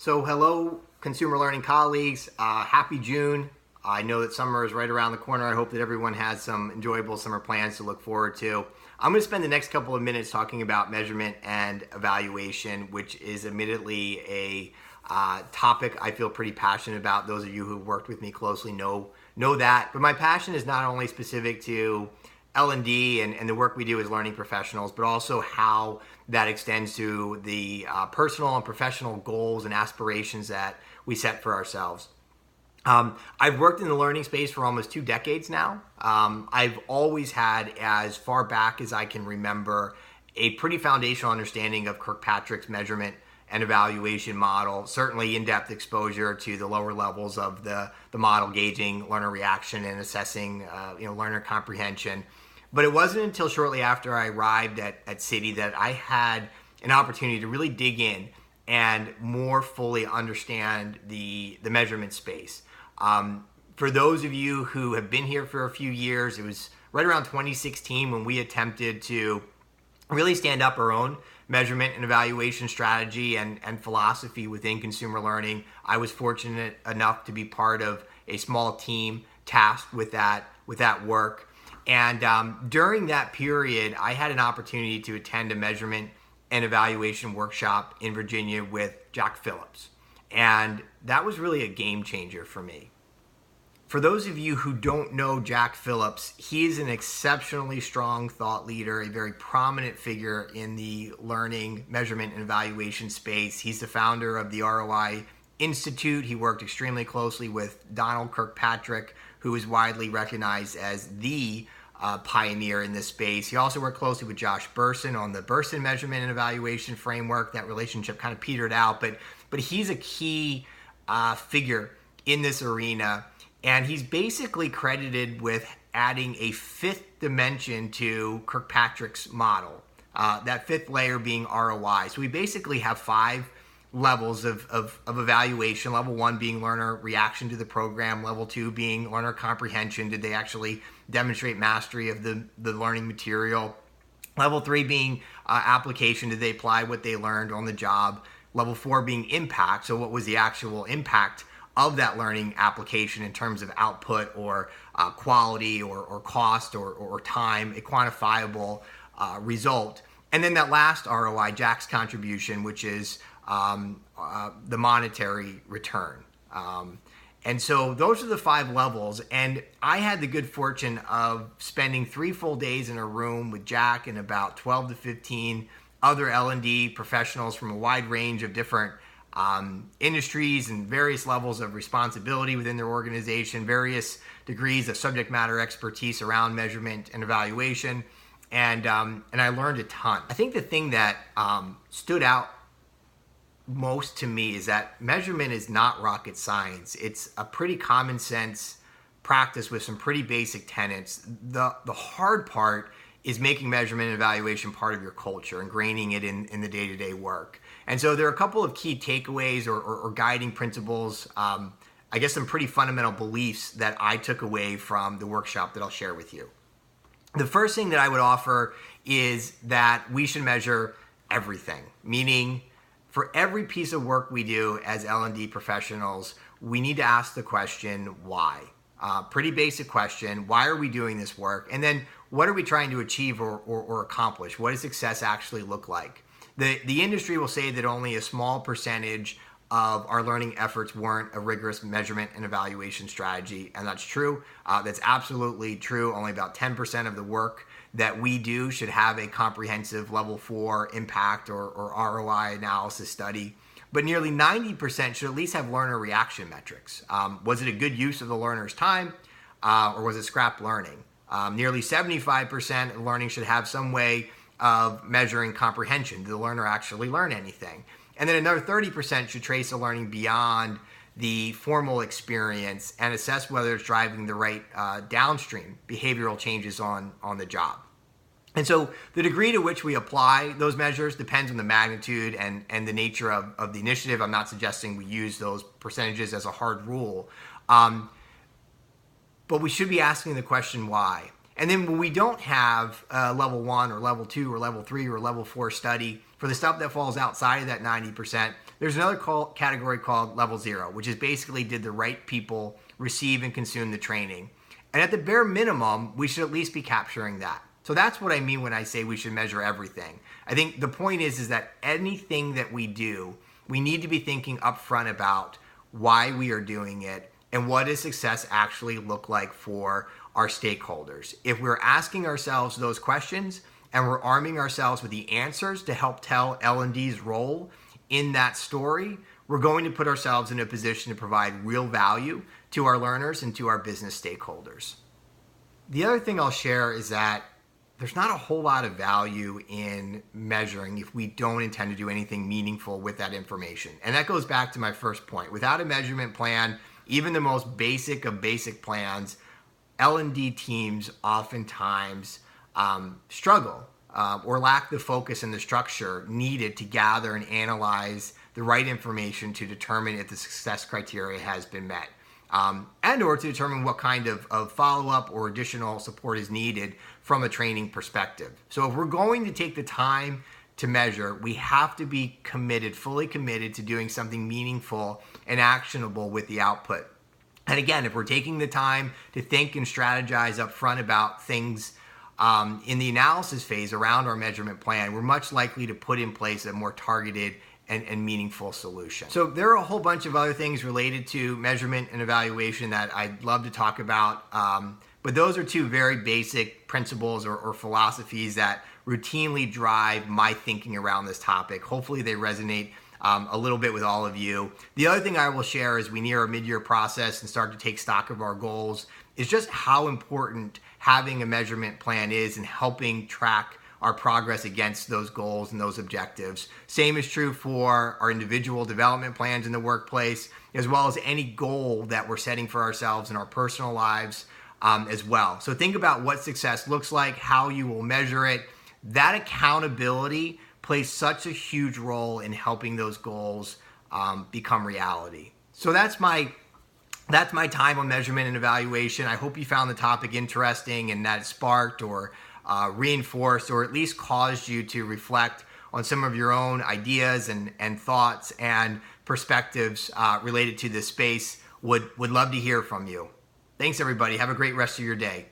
So hello, consumer learning colleagues. Happy June. I know that summer is right around the corner. I hope that everyone has some enjoyable summer plans to look forward to. I'm going to spend the next couple of minutes talking about measurement and evaluation, which is admittedly a topic I feel pretty passionate about. Those of you who've worked with me closely know that. But my passion is not only specific to L&D and the work we do as learning professionals, but also how that extends to the personal and professional goals and aspirations that we set for ourselves. I've worked in the learning space for almost 2 decades now. I've always had, as far back as I can remember, a pretty foundational understanding of Kirkpatrick's measurement and evaluation model, certainly in-depth exposure to the lower levels of the model, gauging learner reaction and assessing learner comprehension. But it wasn't until shortly after I arrived at Citi that I had an opportunity to really dig in and more fully understand the measurement space. For those of you who have been here for a few years, it was right around 2016 when we attempted to really stand up our own measurement and evaluation strategy and philosophy within consumer learning. I was fortunate enough to be part of a small team tasked with that work. And during that period, I had an opportunity to attend a measurement and evaluation workshop in Virginia with Jack Phillips. And that was really a game changer for me. For those of you who don't know Jack Phillips, he is an exceptionally strong thought leader, a very prominent figure in the learning, measurement, and evaluation space. He's the founder of the ROI Institute. He worked extremely closely with Donald Kirkpatrick, who is widely recognized as the pioneer in this space. He also worked closely with Josh Bersin on the Bersin measurement and evaluation framework. That relationship kind of petered out, but he's a key figure in this arena. And he's basically credited with adding a 5th dimension to Kirkpatrick's model, that 5th layer being ROI. So we basically have 5 levels of evaluation. Level 1 being learner reaction to the program. Level 2 being learner comprehension. Did they actually demonstrate mastery of the learning material? Level 3 being application. Did they apply what they learned on the job? Level 4 being impact. So what was the actual impact of that learning application in terms of output or quality or cost or time, a quantifiable result? And then that last ROI, Jack's contribution, which is the monetary return. And so those are the 5 levels. And I had the good fortune of spending 3 full days in a room with Jack and about 12 to 15 other L&D professionals from a wide range of different industries and various levels of responsibility within their organization, various degrees of subject matter expertise around measurement and evaluation. And I learned a ton. I think the thing that stood out most to me is that measurement is not rocket science. It's a pretty common sense practice with some pretty basic tenets. The hard part is making measurement and evaluation part of your culture, ingraining it in the day-to-day work. And so there are a couple of key takeaways or guiding principles, I guess some pretty fundamental beliefs that I took away from the workshop that I'll share with you. The first thing that I would offer is that we should measure everything, meaning for every piece of work we do as L&D professionals, we need to ask the question, why? Pretty basic question. Why are we doing this work? And then what are we trying to achieve or accomplish? What does success actually look like? The industry will say that only a small percentage of our learning efforts warrant a rigorous measurement and evaluation strategy, and that's true. That's absolutely true. Only about 10% of the work that we do should have a comprehensive level 4 impact or ROI analysis study. But nearly 90% should at least have learner reaction metrics. Was it a good use of the learner's time, or was it scrap learning? Nearly 75% of learning should have some way of measuring comprehension. Did the learner actually learn anything? And then another 30% should trace the learning beyond the formal experience and assess whether it's driving the right downstream behavioral changes on the job. And so the degree to which we apply those measures depends on the magnitude and the nature of the initiative. I'm not suggesting we use those percentages as a hard rule. But we should be asking the question why. And then when we don't have a level 1 or level 2 or level 3 or level 4 study For the stuff that falls outside of that 90%, there's another category called level 0, which is basically, did the right people receive and consume the training? And at the bare minimum, we should at least be capturing that. So that's what I mean when I say we should measure everything. I think the point is that anything that we do, we need to be thinking upfront about why we are doing it and what does success actually look like for our stakeholders. If we're asking ourselves those questions and we're arming ourselves with the answers to help tell L&D's role in that story, we're going to put ourselves in a position to provide real value to our learners and to our business stakeholders. The other thing I'll share is that there's not a whole lot of value in measuring if we don't intend to do anything meaningful with that information. And that goes back to my first point. Without a measurement plan, even the most basic of basic plans, L&D teams oftentimes struggle or lack the focus and the structure needed to gather and analyze the right information to determine if the success criteria has been met. And or to determine what kind of follow-up or additional support is needed from a training perspective. So if we're going to take the time to measure, we have to be committed, fully committed to doing something meaningful and actionable with the output. And again, if we're taking the time to think and strategize up front about things in the analysis phase around our measurement plan, we're much likely to put in place a more targeted and meaningful solution. So there are a whole bunch of other things related to measurement and evaluation that I'd love to talk about, but those are two very basic principles or philosophies that routinely drive my thinking around this topic. Hopefully they resonate a little bit with all of you. The other thing I will share as we near our mid-year process and start to take stock of our goals is just how important having a measurement plan is in helping track our progress against those goals and those objectives. Same is true for our individual development plans in the workplace, as well as any goal that we're setting for ourselves in our personal lives as well. So think about what success looks like, how you will measure it. That accountability plays such a huge role in helping those goals become reality. So that's my time on measurement and evaluation. I hope you found the topic interesting and that it sparked or reinforced or at least caused you to reflect on some of your own ideas and thoughts and perspectives related to this space. Would love to hear from you. Thanks, everybody. Have a great rest of your day.